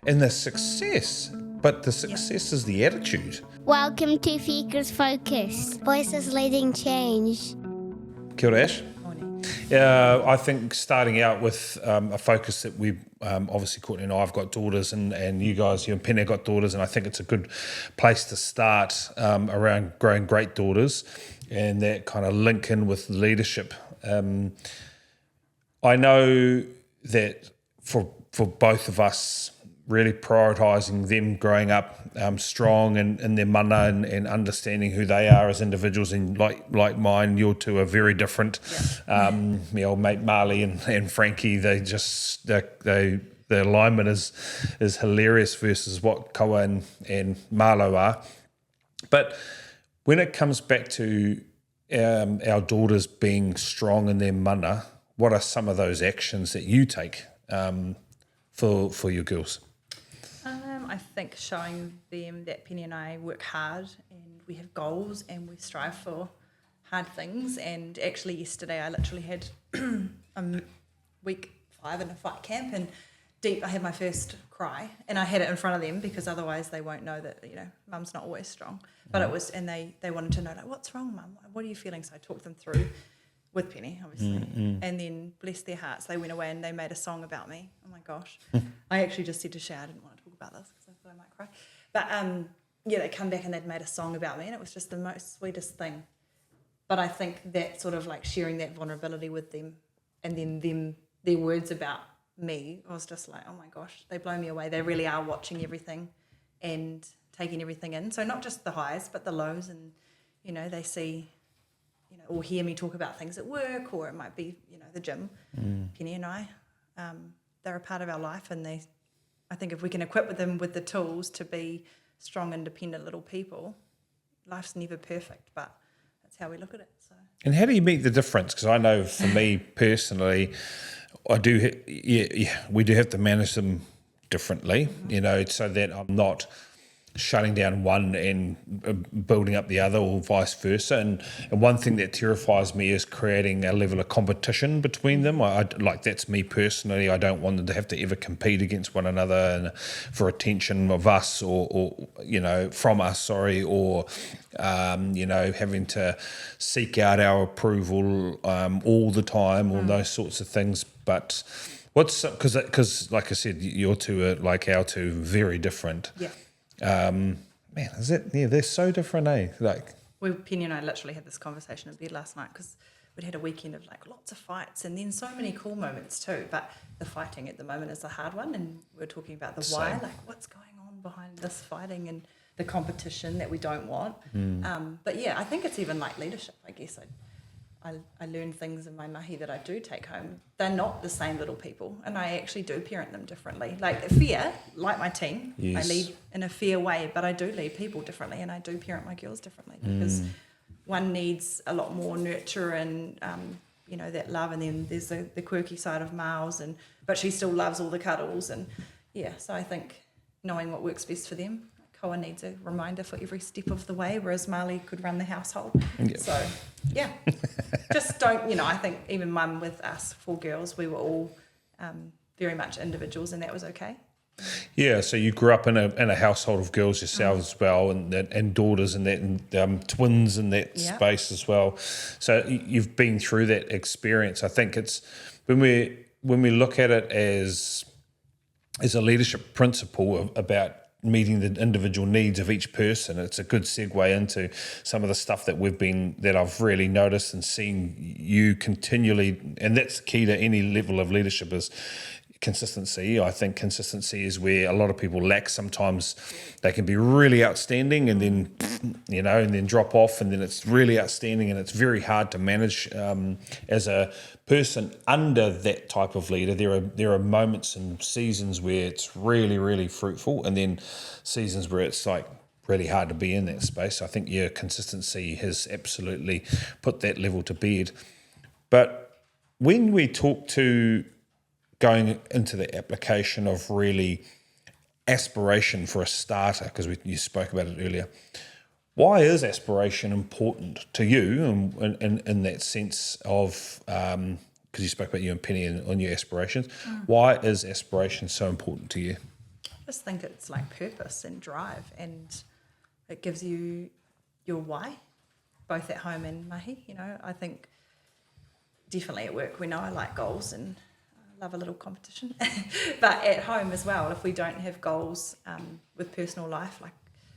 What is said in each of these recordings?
and the success, but the success is the attitude. Welcome to Fika's Focus. Voices leading change. Kia ora, Ash. Morning. I think starting out with a focus that we obviously Courtney and I have got daughters, and you guys, you and Penny have got daughters, and I think it's a good place to start around growing great daughters and that kind of link in with leadership. I know that for both of us, really prioritising them growing up strong and in their mana and understanding who they are as individuals, and like mine, your two are very different. Yeah. My old mate Marley and Frankie, the alignment is hilarious versus what Koa and Marlo are. But when it comes back to our daughters being strong in their mana, what are some of those actions that you take for your girls? I think showing them that Penny and I work hard and we have goals and we strive for hard things. And actually yesterday I literally had week 5 in a fight camp, and I had my first cry, and I had it in front of them because otherwise they won't know that, mum's not always strong. But it was, and they wanted to know, like, what's wrong, mum? What are you feeling? So I talked them through with Penny, obviously. And then, bless their hearts, they went away and they made a song about me. Oh my gosh. I actually just said to Shay, I didn't want to talk about this because I thought I might cry. But they come back and they'd made a song about me, and it was just the most sweetest thing. But I think that sort of like sharing that vulnerability with them, and then their words about me, I was just like, oh my gosh, they blow me away. They really are watching everything and taking everything in. So not just the highs, but the lows, and, they see, or hear me talk about things at work, or it might be, the gym. Penny and I, they're a part of our life, and I think if we can equip them with the tools to be strong, independent little people, life's never perfect, but that's how we look at it. So. And how do you meet the difference? Because I know for me personally, we do have to manage them differently, so that I'm not shutting down one and building up the other, or vice versa. And one thing that terrifies me is creating a level of competition between them. That's me personally. I don't want them to have to ever compete against one another and for attention of us or from us, sorry, or having to seek out our approval all the time, all those sorts of things. But because like I said, your two are like our two, very different. Yeah. They're so different, eh? Penny and I literally had this conversation in bed last night because we'd had a weekend of like lots of fights and then so many cool moments too. But the fighting at the moment is a hard one, and we're talking about the why, like what's going on behind this fighting and the competition that we don't want. But yeah, I think it's even like leadership. I guess I learn things in my mahi that I do take home. They're not the same little people, and I actually do parent them differently. Like fair, like my team, yes. I lead in a fair way, but I do lead people differently, and I do parent my girls differently because one needs a lot more nurture and that love, and then there's the quirky side of Miles, but she still loves all the cuddles, and so I think knowing what works best for them. Koa needs a reminder for every step of the way, whereas Marley could run the household. Yep. So, just don't, I think even mum with us, 4 girls, we were all very much individuals, and that was okay. Yeah, so you grew up in a household of girls yourselves as well, and daughters and that, and twins in that space as well. So you've been through that experience. I think it's when we look at it as a leadership principle about meeting the individual needs of each person, it's a good segue into some of the stuff that I've really noticed and seen you continually, and that's key to any level of leadership, is consistency. I think consistency is where a lot of people lack. Sometimes they can be really outstanding and then and then drop off, and then it's really outstanding, and it's very hard to manage as a person under that type of leader. There are moments and seasons where it's really, really fruitful, and then seasons where it's like really hard to be in that space. I think consistency has absolutely put that level to bed. But when we talk to going into the application of really aspiration for a starter, because you spoke about it earlier, why is aspiration important to you in that sense of, because you spoke about you and Penny on your aspirations, why is aspiration so important to you? just think it's like purpose and drive, and it gives you your why, both at home and mahi. You know, I think definitely at work we know I like goals and I love a little competition, but at home as well, if we don't have goals with personal life, like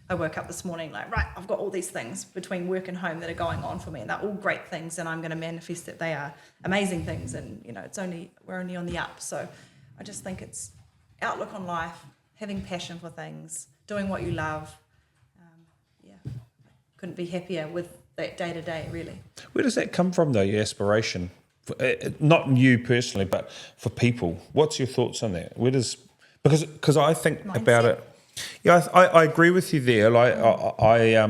I woke up this morning like, right, I've got all these things between work and home that are going on for me, and they're all great things, and I'm going to manifest that they are amazing things, and you know, we're only on the up. So I just think it's outlook on life, having passion for things, doing what you love. Couldn't be happier with that day to day, really. Where does that come from, though, your aspiration? Not you personally, but for people. What's your thoughts on that? Because I think Mindset. about it. Yeah, I agree with you there. Like I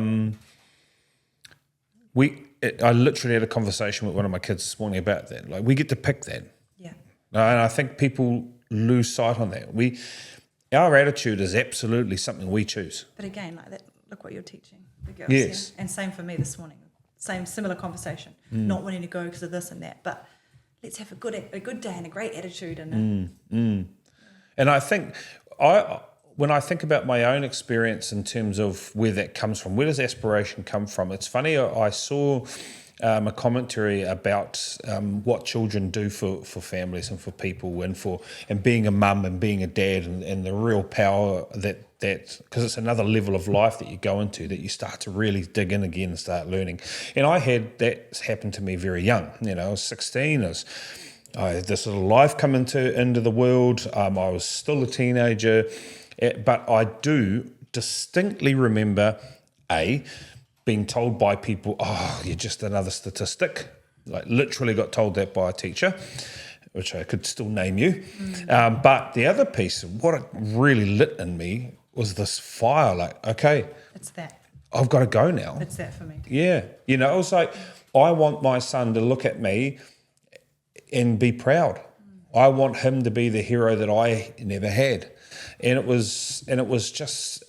literally had a conversation with one of my kids this morning about that. Like, we get to pick that. Yeah. And I think people lose sight on that. Our attitude is absolutely something we choose. But again, like that, look what you're teaching the girls. Yes. Yeah? And same for me this morning. Similar conversation. Not wanting to go because of this and that, but let's have a good day and a great attitude. And And I think when I think about my own experience in terms of where that comes from, where does aspiration come from? It's funny, I saw a commentary about what children do for families and for people, and being a mum and being a dad, and the real power that because it's another level of life that you go into, that you start to really dig in again and start learning. And I had that happen to me very young. You know, I was 16. I had this little life come into the world. I was still a teenager, but I do distinctly remember being told by people, "Oh, you're just another statistic." Like, literally got told that by a teacher, which I could still name you. But the other piece, what it really lit in me was this fire. Like, okay, it's that. I've got to go now. It's that for me. Yeah, you know, it was like, I want my son to look at me and be proud. I want him to be the hero that I never had, and it was just.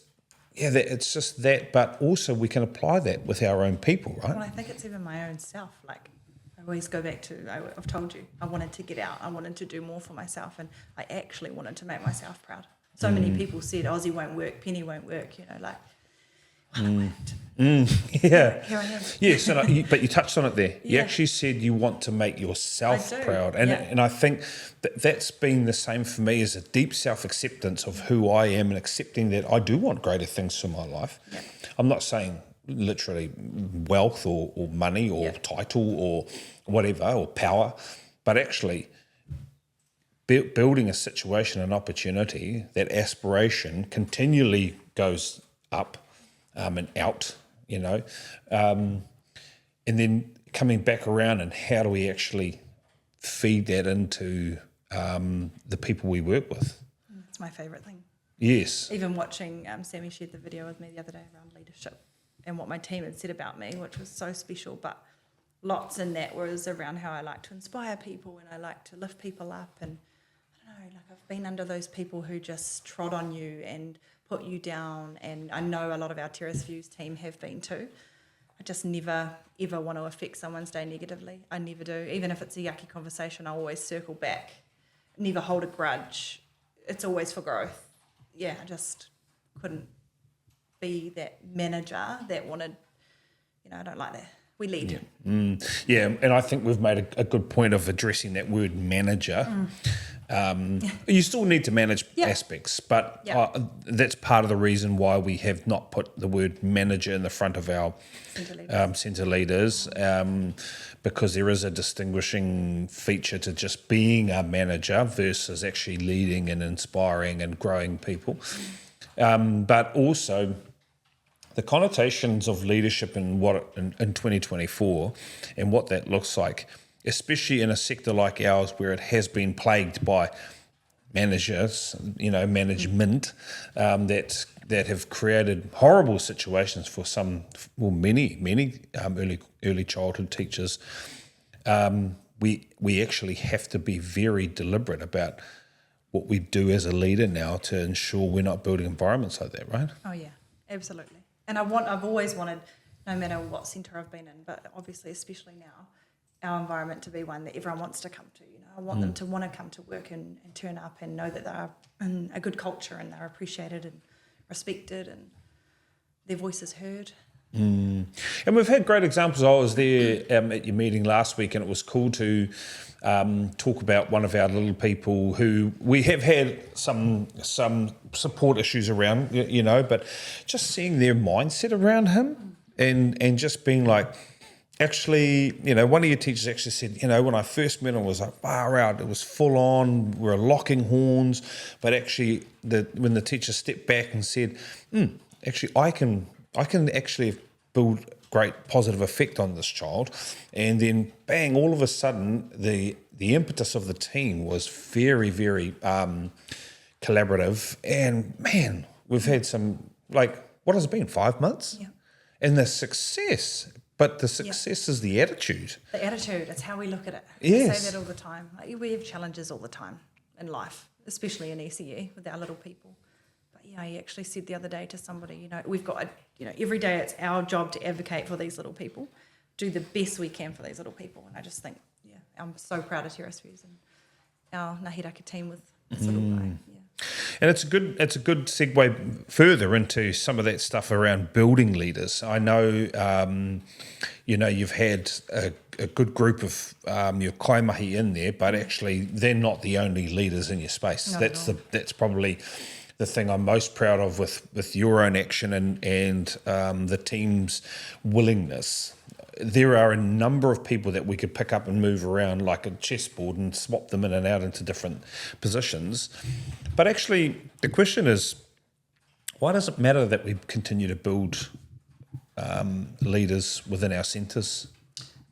Yeah, it's just that, but also we can apply that with our own people, right? Well, I think it's even my own self. Like, I always go back to, I've told you, I wanted to get out. I wanted to do more for myself, and I actually wanted to make myself proud. So many people said, Aussie won't work, Penny won't work, you know, like, well, it worked. Yeah. Here I am. Yes, but you touched on it there. You Yeah. actually said you want to make yourself I do, proud. And I think that's been the same for me, as a deep self-acceptance of who I am, and accepting that I do want greater things for my life. Yeah. I'm not saying literally wealth or money or title or whatever, or power, but actually building a situation, an opportunity, that aspiration continually goes up and out, you know, and then coming back around, and how do we actually feed that into the people we work with? It's my favourite thing. Yes. Even watching, Sammy shared the video with me the other day around leadership and what my team had said about me, which was so special, but lots in that was around how I like to inspire people and I like to lift people up, and I don't know, like I've been under those people who just trod on you and put you down, and I know a lot of our Terrace Views team have been too. I just never, ever want to affect someone's day negatively. I never do. Even if it's a yucky conversation, I always circle back. Never hold a grudge. It's always for growth. Yeah, I just couldn't be that manager that wanted, you know, I don't like that. We lead. Yeah, and I think we've made a good point of addressing that word manager. You still need to manage aspects, but that's part of the reason why we have not put the word manager in the front of our centre leaders, because there is a distinguishing feature to just being a manager versus actually leading and inspiring and growing people. But also the connotations of leadership in 2024 and what that looks like, especially in a sector like ours where it has been plagued by managers, you know, management that have created horrible situations for many early childhood teachers. We actually have to be very deliberate about what we do as a leader now to ensure we're not building environments like that, right? Oh yeah, absolutely. And I've always wanted, no matter what centre I've been in, but obviously especially now, our environment to be one that everyone wants to come to. I want them to want to come to work and turn up and know that they're in a good culture and they're appreciated and respected and their voice is heard. And we've had great examples. I was there at your meeting last week, and it was cool to talk about one of our little people who we have had some support issues around, but just seeing their mindset around him and just being like, actually, one of your teachers actually said, when I first met him, it was like far out. It was full on. We were locking horns, but actually, when the teacher stepped back and said, actually, I can actually build great positive effect on this child, and then bang, all of a sudden the impetus of the team was very, very collaborative, and man, we've had some, what has it been, 5 months? Yeah. And the success, but the success is the attitude. The attitude, it's how we look at it. Yes. We say that all the time. We have challenges all the time in life, especially in ECE with our little people. He actually said the other day to somebody, we've got, every day it's our job to advocate for these little people, do the best we can for these little people. And I just think, I'm so proud of Te Rescues and our Ngahiraka team with this little guy. Yeah. And it's a good segue further into some of that stuff around building leaders. I know, you've had a good group of your kaimahi in there, but actually they're not the only leaders in your space. That's probably the thing I'm most proud of with your own action and the team's willingness. There are a number of people that we could pick up and move around like a chessboard and swap them in and out into different positions. But actually, the question is, why does it matter that we continue to build leaders within our centres?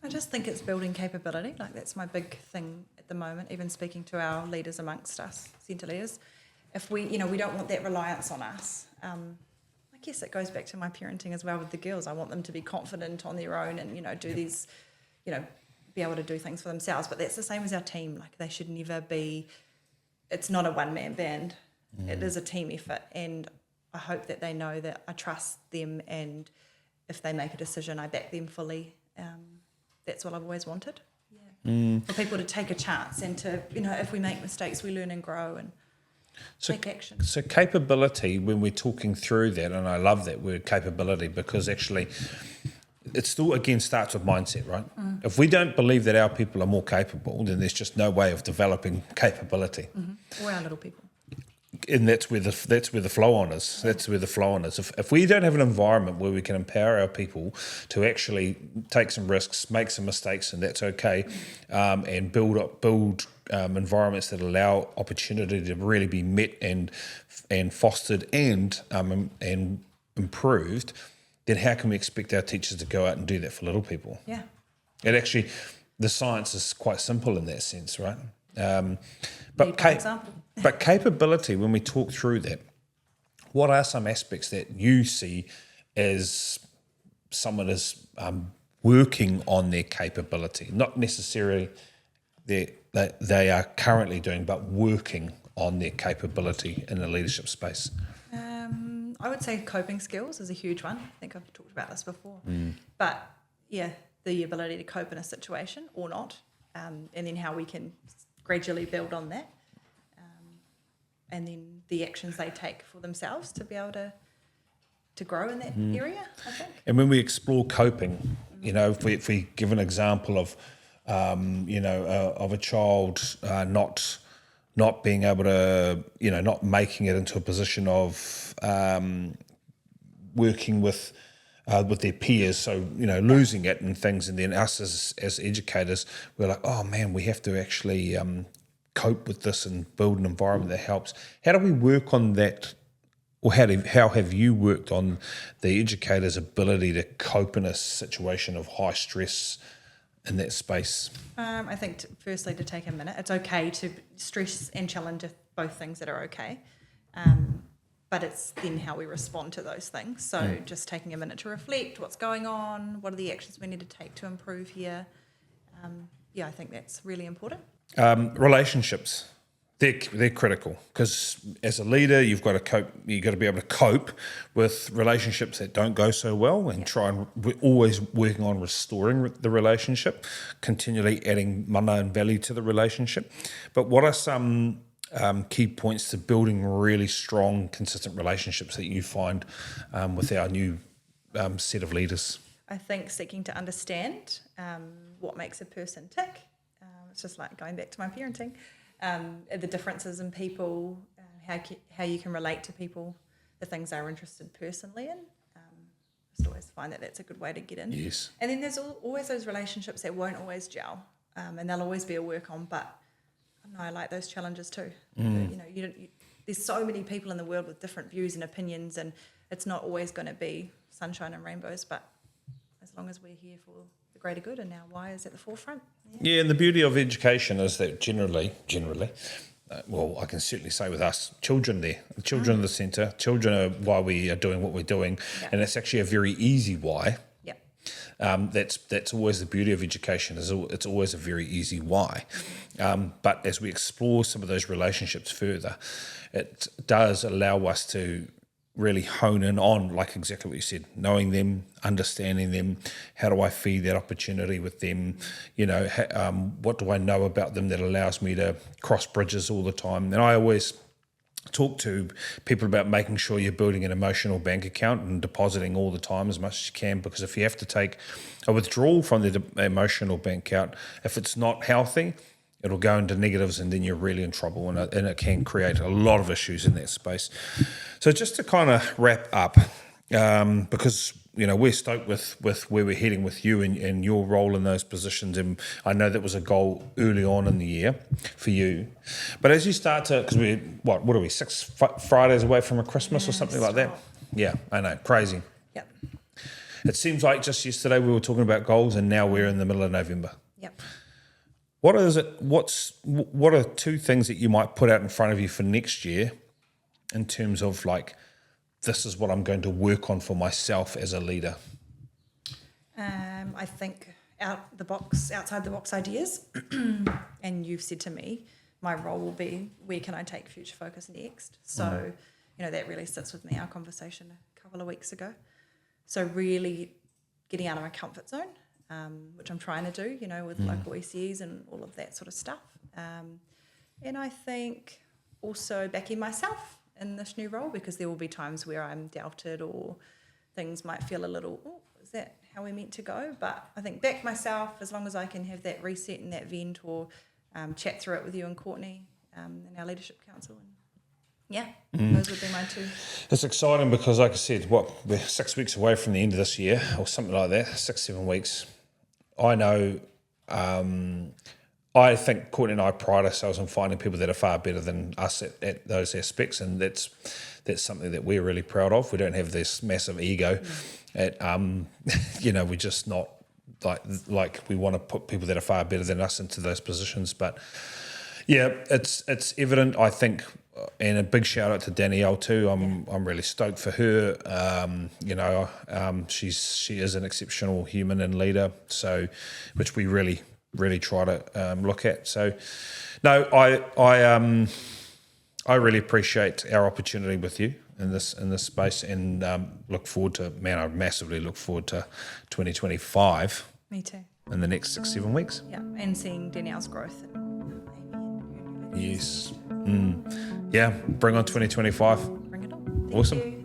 I just think it's building capability. That's my big thing at the moment, even speaking to our leaders amongst us, centre leaders. If we, we don't want that reliance on us. I guess it goes back to my parenting as well with the girls. I want them to be confident on their own and, do these, be able to do things for themselves. But that's the same as our team. They should never be, it's not a one-man band. It is a team effort. And I hope that they know that I trust them, and if they make a decision, I back them fully. That's what I've always wanted. Yeah. For people to take a chance and to, if we make mistakes, we learn and grow and take action. So capability, when we're talking through that, and I love that word capability, because actually it still again starts with mindset, right? If we don't believe that our people are more capable, then there's just no way of developing capability. Or our little people. And that's where the flow on is. That's where the flow on is. If we don't have an environment where we can empower our people to actually take some risks, make some mistakes, and that's okay, and build environments that allow opportunity to really be met and fostered and improved, then how can we expect our teachers to go out and do that for little people? Yeah. And actually, the science is quite simple in that sense, right? But capability, when we talk through that, what are some aspects that you see as someone is working on their capability? Not necessarily that they are currently doing, but working on their capability in the leadership space. I would say coping skills is a huge one. I think I've talked about this before. But the ability to cope in a situation or not, and then how we can gradually build on that, and then the actions they take for themselves to be able to grow in that area, I think. And when we explore coping, if we give an example of, of a child not being able to, not making it into a position of working with their peers, so losing it and things, and then us as educators, we're like, oh man, we have to actually cope with this and build an environment that helps. How do we work on that, or how have you worked on the educator's ability to cope in a situation of high stress in that space? I think firstly to take a minute. It's okay to stress and challenge both things that are okay. But it's then how we respond to those things. So just taking a minute to reflect, what's going on, what are the actions we need to take to improve here. I think that's really important. Relationships. They're critical because as a leader, you've got to cope. You've got to be able to cope with relationships that don't go so well, and try and we're always working on restoring the relationship, continually adding mana and value to the relationship. But what are some key points to building really strong, consistent relationships that you find with our new set of leaders? I think seeking to understand what makes a person tick. It's just like going back to my parenting. The differences in people, how you can relate to people, the things they're interested personally in. Just always find that that's a good way to get in. Yes. And then there's always those relationships that won't always gel, and they'll always be a work on. But I like those challenges too. There's so many people in the world with different views and opinions, and it's not always going to be sunshine and rainbows. But as long as we're here for the greater good, and now why is at the forefront. Yeah, and the beauty of education is that generally, well, I can certainly say with us, children there, children are the centre, children are why we are doing what we're doing, and it's actually a very easy why. That's always the beauty of education, is it's always a very easy why. But as we explore some of those relationships further, it does allow us to really hone in on, like exactly what you said, knowing them, understanding them. How do I feed that opportunity with them? What do I know about them that allows me to cross bridges all the time? And I always talk to people about making sure you're building an emotional bank account and depositing all the time as much as you can, because if you have to take a withdrawal from the emotional bank account, if it's not healthy, it'll go into negatives, and then you're really in trouble, and it can create a lot of issues in that space. So just to kind of wrap up, because we're stoked with where we're heading with you and your role in those positions, and I know that was a goal early on in the year for you. But as you start to, because we're what are we 6 Fridays away from a Christmas or something like that? Yeah, I know, crazy. Yep. It seems like just yesterday we were talking about goals, and now we're in the middle of November. Yep. What are two things that you might put out in front of you for next year in terms of like, this is what I'm going to work on for myself as a leader? I think outside the box ideas, and you've said to me, my role will be, where can I take Future Focus next? So, that really sits with me, our conversation a couple of weeks ago. So really getting out of my comfort zone, which I'm trying to do, with local ECEs and all of that sort of stuff. And I think also backing myself in this new role, because there will be times where I'm doubted or things might feel a little, is that how we're meant to go? But I think back myself, as long as I can have that reset and that vent, or chat through it with you and Courtney in our leadership council. And those would be my two. It's exciting because, like I said, we're 6 weeks away from the end of this year, or something like that, 6-7 weeks. I know, I think Courtney and I pride ourselves on finding people that are far better than us at those aspects, and that's something that we're really proud of. We don't have this massive ego. We're just not like we want to put people that are far better than us into those positions. But yeah, it's evident, I think, and a big shout out to Danielle too. I'm really stoked for her. She is an exceptional human and leader, so which we really try to look at. So no, I really appreciate our opportunity with you in this space, and I massively look forward to 2025. Me too. In the next 6-7 weeks. Yeah, and seeing Danielle's growth. Yes. Yeah, bring on 2025. Bring it on. Awesome. Thank you.